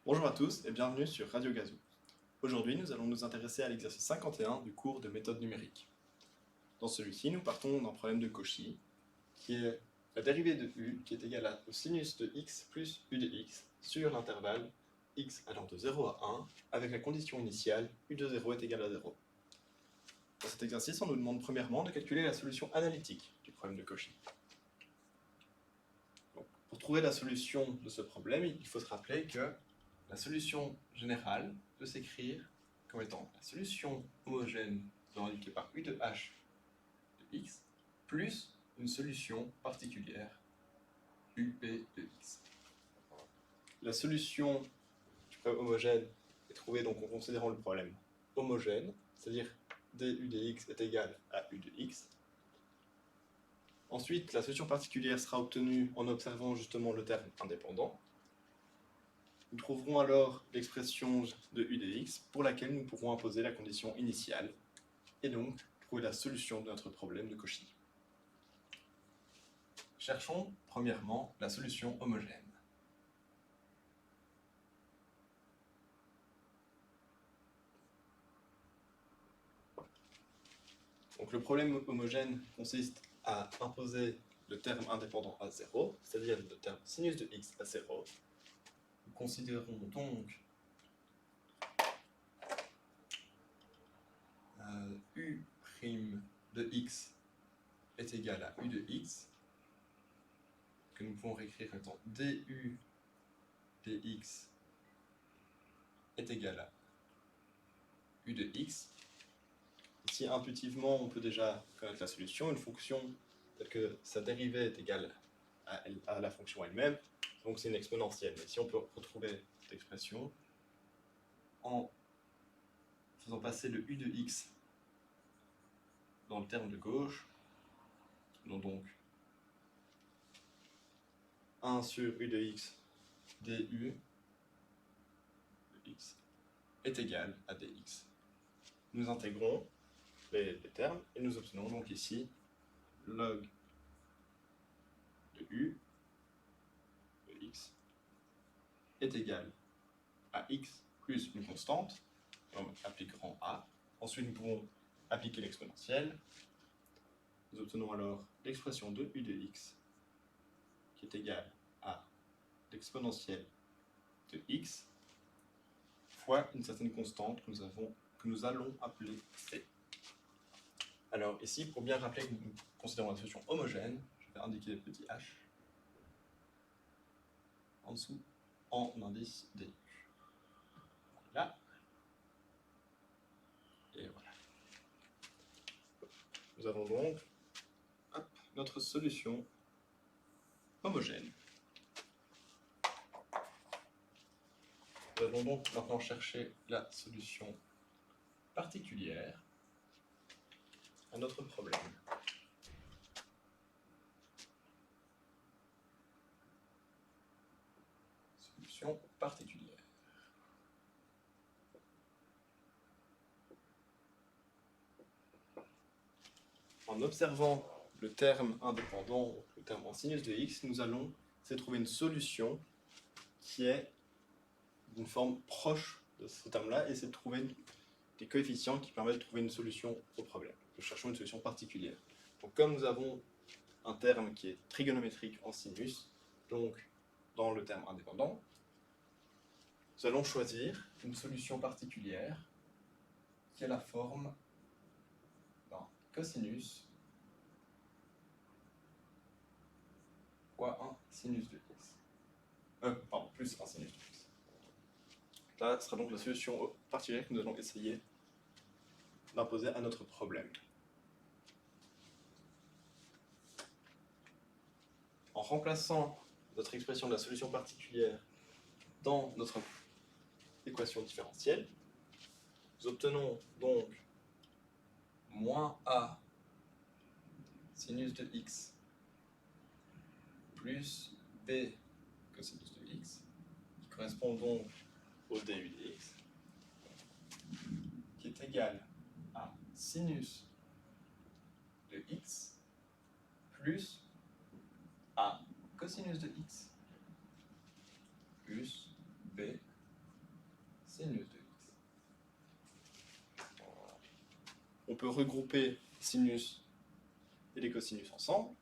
Bonjour à tous et bienvenue sur Radio Gazou. Aujourd'hui, nous allons nous intéresser à l'exercice 51 du cours de méthode numérique. Dans celui-ci, nous partons d'un problème de Cauchy, qui est la dérivée de u qui est égale au sinus de x plus u de x sur l'intervalle x allant de 0 à 1, avec la condition initiale u de 0 est égal à 0. Dans cet exercice, on nous demande premièrement de calculer la solution analytique du problème de Cauchy. Donc, pour trouver la solution de ce problème, il faut se rappeler que la solution générale peut s'écrire comme étant la solution homogène indiquée par u de h de x plus une solution particulière up de x. La solution du problème homogène est trouvée donc en considérant le problème homogène, c'est-à-dire du dx est égal à u de x. Ensuite, la solution particulière sera obtenue en observant justement le terme indépendant. Nous trouverons alors l'expression de u de x pour laquelle nous pourrons imposer la condition initiale et donc trouver la solution de notre problème de Cauchy. Cherchons premièrement la solution homogène. Donc le problème homogène consiste à imposer le terme indépendant à 0, c'est-à-dire le terme sinus de x à 0. Nous considérons donc u' de x est égal à u de x, que nous pouvons réécrire comme étant du dx est égal à u de x. Ici, intuitivement, on peut déjà connaître la solution, une fonction telle que sa dérivée est égale à la fonction elle-même, donc c'est une exponentielle. Mais ici, on peut retrouver cette expression en faisant passer le u de x dans le terme de gauche. Nous avons donc 1 sur u de x du de x est égal à dx. Nous intégrons les termes et nous obtenons donc ici log de u de x est égal à x plus une constante, donc appliquerons a. Ensuite, nous pouvons appliquer l'exponentielle. Nous obtenons alors l'expression de u de x qui est égale à l'exponentielle de x fois une certaine constante que nous allons appeler c. Alors ici, pour bien rappeler que nous considérons la solution homogène, je vais indiquer le petit h en dessous en indice du. Là. Et voilà. Nous avons donc notre solution homogène. Nous allons donc maintenant chercher la solution particulière à notre problème. Solution particulière. En observant le terme indépendant, le terme en sinus de x, nous allons essayer de trouver une solution qui est d'une forme proche de ce terme-là et essayer de trouver des coefficients qui permettent de trouver une solution au problème. Nous cherchons une solution particulière. Donc comme nous avons un terme qui est trigonométrique en sinus, donc dans le terme indépendant, nous allons choisir une solution particulière qui a la forme d'un cosinus fois un sinus de x. Plus un sinus de x. Là, ce sera donc la solution particulière que nous allons essayer d'imposer à notre problème. En remplaçant notre expression de la solution particulière dans notre équation différentielle, nous obtenons donc moins a sinus de x plus b cosinus de x, qui correspond donc au du de x, qui est égal à sinus de x plus a cosinus de x plus b sinus de x. On peut regrouper sinus et les cosinus ensemble,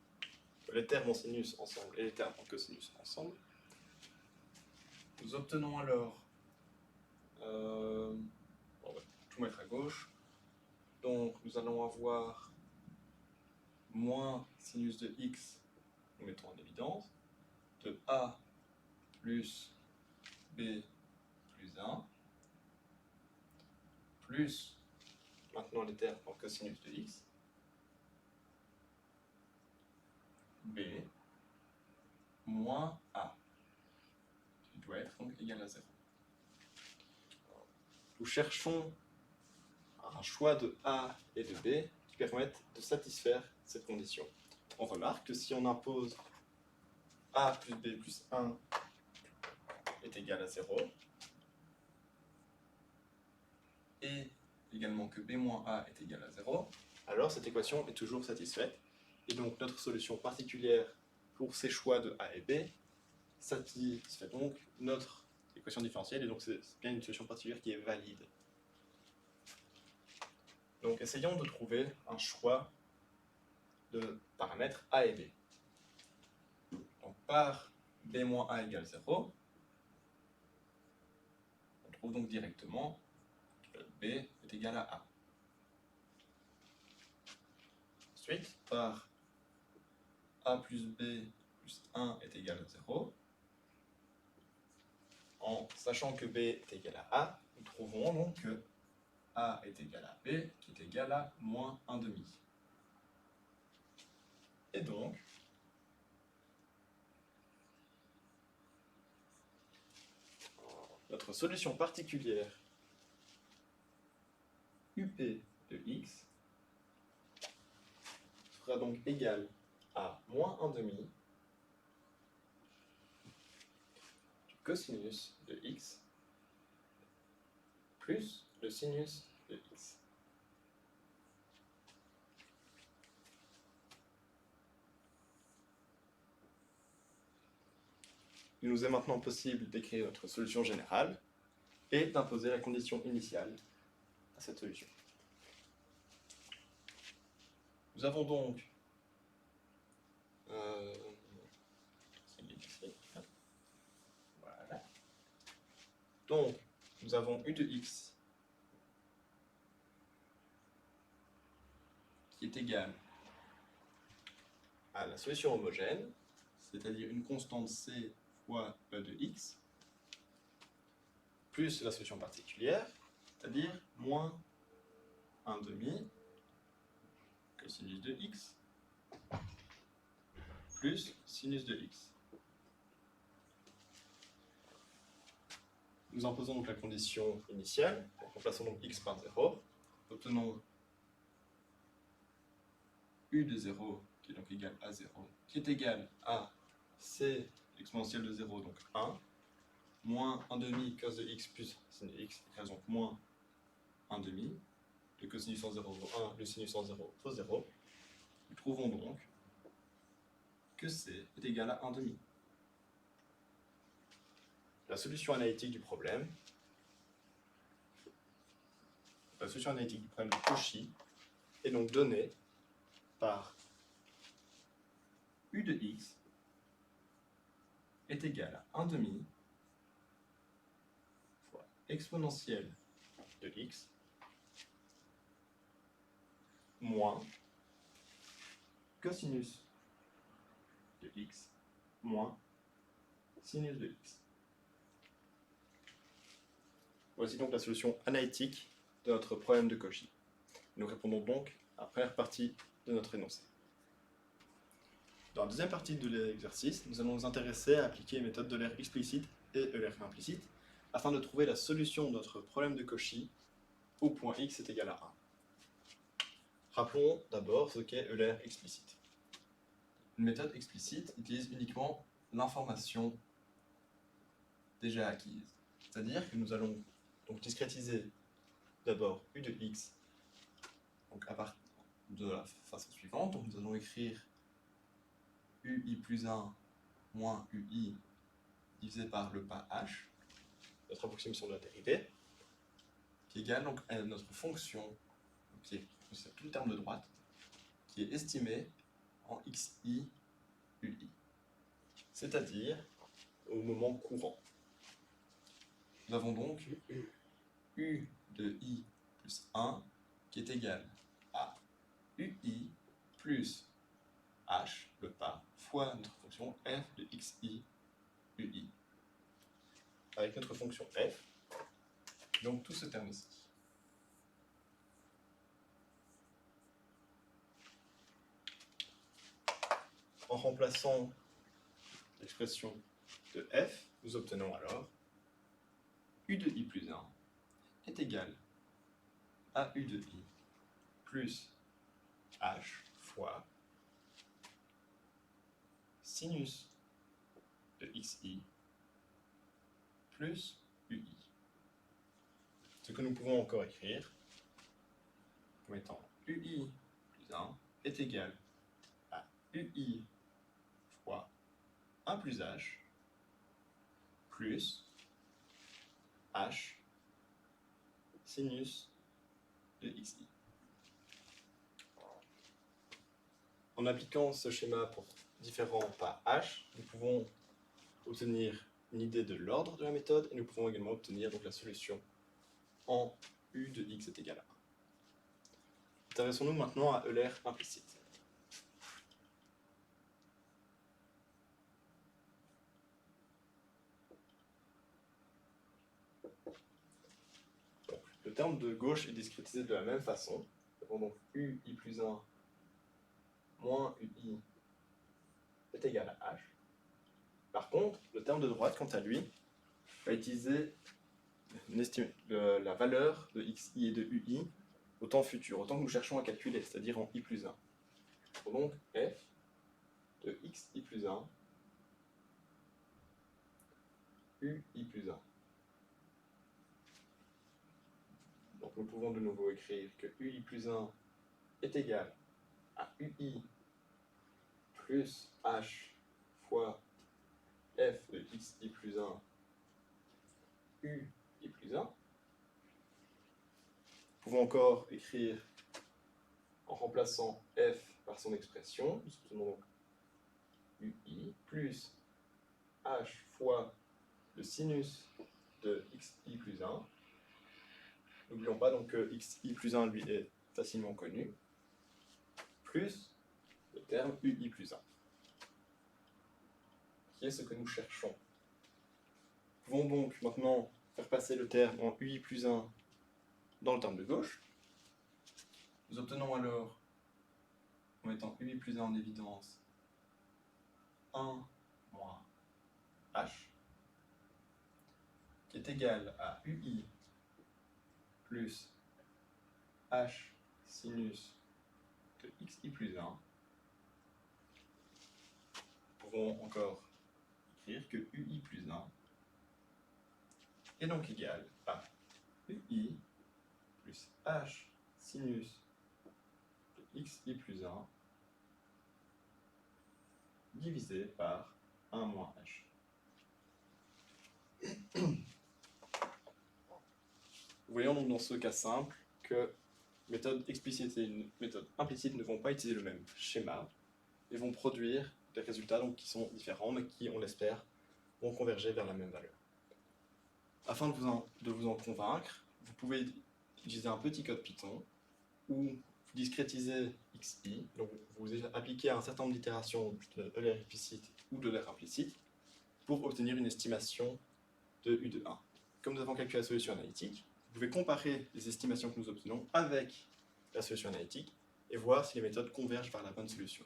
les termes en sinus ensemble et les termes en cosinus ensemble. Nous obtenons alors, on va tout mettre à gauche, donc nous allons avoir moins sinus de x, nous mettons en évidence, de a plus b plus 1, plus, maintenant les termes en cosinus de x, b moins a, qui doit être donc égal à 0. Nous cherchons un choix de a et de b qui permettent de satisfaire cette condition. On remarque que si on impose a plus b plus 1 est égal à 0, et également que b moins a est égal à 0, alors cette équation est toujours satisfaite. Et donc notre solution particulière pour ces choix de a et b satisfait donc notre équation différentielle, et donc c'est bien une solution particulière qui est valide. Donc essayons de trouver un choix de paramètres a et b. Donc par b moins a égale 0, on trouve donc directement que b est égal à a. Ensuite, par a plus b plus 1 est égal à 0, en sachant que b est égal à a, nous trouverons donc que a est égal à b, qui est égal à moins 1 demi. Et donc, notre solution particulière up de x sera donc égale à moins 1 demi du cosinus de x plus le sinus de x. Il nous est maintenant possible d'écrire notre solution générale et d'imposer la condition initiale à cette solution. Nous avons donc voilà. Donc, nous avons u de x qui est égal à la solution homogène, c'est-à-dire une constante c fois e de x, plus la solution particulière, c'est-à-dire moins 1 demi cosinus de x, plus sinus de x. Nous imposons donc la condition initiale, en remplaçant donc x par 0, obtenons u de 0, qui est donc égal à 0, qui est égal à c exponentielle de 0, donc 1, moins 1 demi cos de x plus sin de x, égale donc moins 1 demi, le cosinus en 0 vaut 1, le sinus en 0 vaut 0. Nous trouvons donc que c est égal à 1 demi. La solution analytique du problème, de Cauchy est donc donnée par u de x est égal à 1 demi fois exponentielle de x moins cosinus de x moins sinus de x. Voici donc la solution analytique de notre problème de Cauchy. Nous répondons donc à la première partie de notre énoncé. Dans la deuxième partie de l'exercice, nous allons nous intéresser à appliquer les méthodes d'Euler explicite et Euler implicite afin de trouver la solution de notre problème de Cauchy au point x est égal à 1. Rappelons d'abord ce qu'est Euler explicite. Une méthode explicite utilise uniquement l'information déjà acquise. C'est-à-dire que nous allons donc discrétiser d'abord u de x donc à partir de la façon suivante. Donc nous allons écrire ui plus 1 moins ui divisé par le pas h, notre approximation de la dérivée. qui est égal donc, à notre fonction, qui est tout le terme de droite, qui est estimé en xi ui, c'est-à-dire au moment courant. Nous avons donc u de i plus 1 qui est égal à ui plus h, le pas, fois notre fonction f de xi ui. Avec notre fonction f, donc tout ce terme ici. En remplaçant l'expression de f, nous obtenons alors u de i plus 1 est égal à u de i plus h fois sinus de xi plus ui. Ce que nous pouvons encore écrire comme étant ui plus 1 est égal à ui fois 1 plus h plus h sinus de xi. En appliquant ce schéma pour différents pas h, nous pouvons obtenir une idée de l'ordre de la méthode et nous pouvons également obtenir donc la solution en u de x est égal à 1. Intéressons-nous maintenant à Euler implicite. Donc, le terme de gauche est discrétisé de la même façon. Nous avons donc ui plus 1 moins ui est égal à h. Par contre, le terme de droite, quant à lui, va utiliser la valeur de xi et de ui au temps futur, au temps que nous cherchons à calculer, c'est-à-dire en i plus 1. Donc f de xi plus 1 ui plus 1. Donc nous pouvons de nouveau écrire que ui plus 1 est égal à ui plus h fois f de xi plus 1 ui plus 1. Nous pouvons encore écrire en remplaçant f par son expression, nous obtenons donc ui plus h fois le sinus de xi plus 1. N'oublions pas donc que xi plus 1 lui est facilement connu, plus le terme ui plus 1, qui est ce que nous cherchons. Nous pouvons donc maintenant faire passer le terme en ui plus 1 dans le terme de gauche. Nous obtenons alors, en mettant ui plus 1 en évidence, 1 moins h, qui est égal à ui plus h sinus de xi plus 1. Nous pouvons encore écrire que ui plus 1 est donc égal à ui plus h sinus de xi plus 1 divisé par 1 moins h. Voyons donc dans ce cas simple que méthode explicite et une méthode implicite ne vont pas utiliser le même schéma et vont produire des résultats donc, qui sont différents mais qui, on l'espère, vont converger vers la même valeur. Afin de vous en convaincre, vous pouvez utiliser un petit code Python où vous discrétisez xi, donc vous appliquez un certain nombre d'itérations de Euler explicite ou de Euler implicite pour obtenir une estimation de u de 1. Comme nous avons calculé la solution analytique, vous pouvez comparer les estimations que nous obtenons avec la solution analytique et voir si les méthodes convergent vers la bonne solution.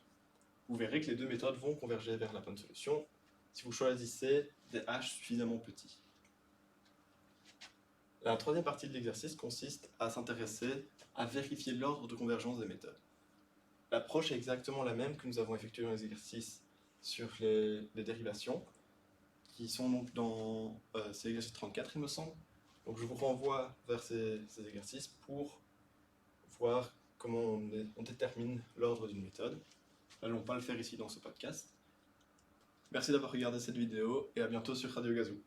Vous verrez que les deux méthodes vont converger vers la bonne solution si vous choisissez des h suffisamment petits. La troisième partie de l'exercice consiste à s'intéresser à vérifier l'ordre de convergence des méthodes. L'approche est exactement la même que nous avons effectuée dans les exercices sur les dérivations, qui sont donc dans c'est l'exercice 34, il me semble. Donc je vous renvoie vers ces exercices pour voir comment on détermine l'ordre d'une méthode. Nous n'allons pas le faire ici dans ce podcast. Merci d'avoir regardé cette vidéo et à bientôt sur Radio Gazoo.